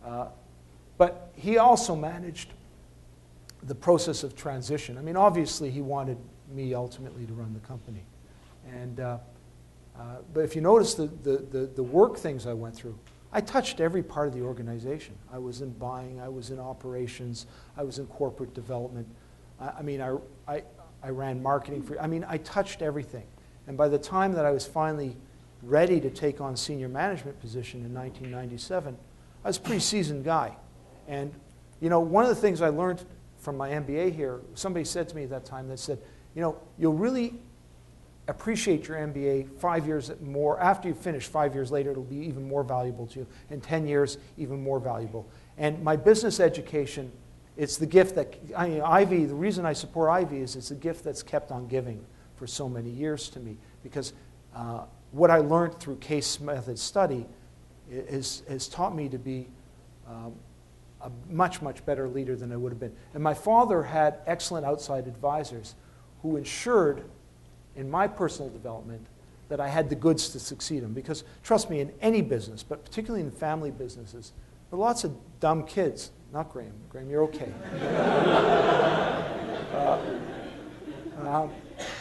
But he also managed the process of transition. I mean, obviously, he wanted me ultimately to run the company. And, but if you notice the work things I went through, I touched every part of the organization. I was in buying, I was in operations, I was in corporate development. I ran marketing for, I touched everything. And by the time that I was finally ready to take on senior management position in 1997, I was a pretty seasoned guy. And, you know, one of the things I learned from my MBA here, somebody said to me at that time, that said, you know, you'll really appreciate your MBA 5 years more. After you finish, 5 years later, it'll be even more valuable to you. In 10 years, even more valuable. And my business education, it's the gift that, Ivy, the reason I support Ivy is it's a gift that's kept on giving for so many years to me. Because what I learned through case method study has taught me to be a much, much better leader than I would have been. And my father had excellent outside advisors who ensured in my personal development that I had the goods to succeed in. Because trust me, in any business, but particularly in family businesses, there are lots of dumb kids. Not Graham. Graham, you're okay.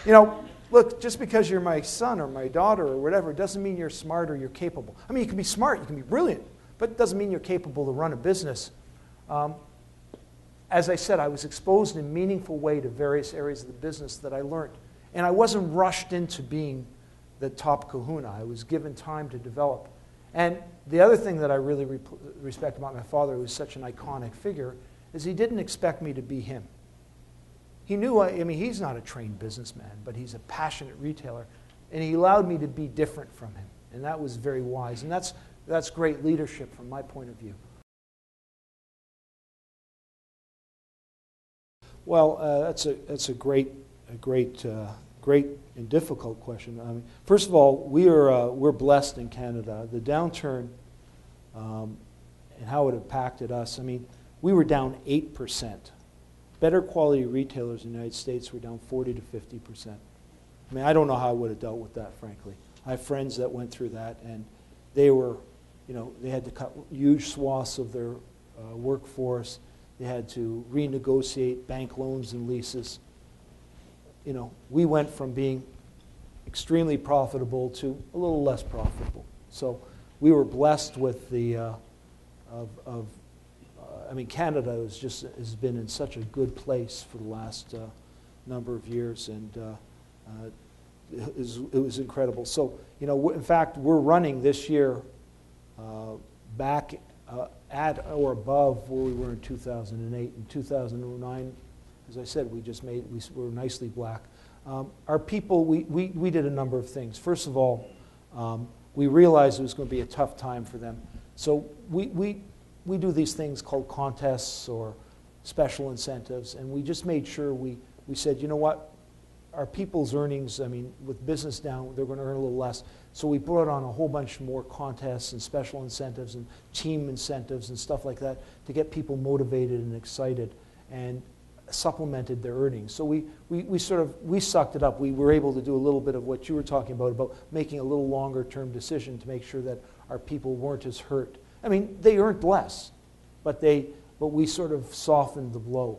You know, look, just because you're my son or my daughter or whatever, doesn't mean you're smart or you're capable. I mean, you can be smart, you can be brilliant, but it doesn't mean you're capable to run a business. As I said, I was exposed in a meaningful way to various areas of the business that I learned. And I wasn't rushed into being the top kahuna. I was given time to develop. And the other thing that I really respect about my father, who was such an iconic figure, is he didn't expect me to be him. He knew, I mean, he's not a trained businessman, but he's a passionate retailer. And he allowed me to be different from him. And that was very wise. And that's great leadership from my point of view. Well, that's a great and difficult question. I mean, first of all, we're blessed in Canada. The downturn and how it impacted us. I mean, we were down 8%. Better quality retailers in the United States were down 40 to 50%. I mean, I don't know how I would have dealt with that, frankly. I have friends that went through that, and they were, you know, they had to cut huge swaths of their workforce. They had to renegotiate bank loans and leases. You know, we went from being extremely profitable to a little less profitable. So we were blessed with the, I mean, Canada has been in such a good place for the last number of years, and it was incredible. So, you know, in fact, we're running this year back at or above where we were in 2008. In 2009, as I said, we were nicely black. Our people, we did a number of things. First of all, we realized it was going to be a tough time for them. So we do these things called contests or special incentives, and we just made sure we said, you know what, our people's earnings, I mean, with business down, they're going to earn a little less. So we brought on a whole bunch more contests and special incentives and team incentives and stuff like that to get people motivated and excited and supplemented their earnings. So we sucked it up. We were able to do a little bit of what you were talking about making a little longer term decision to make sure that our people weren't as hurt. I mean, they earned less, but we sort of softened the blow.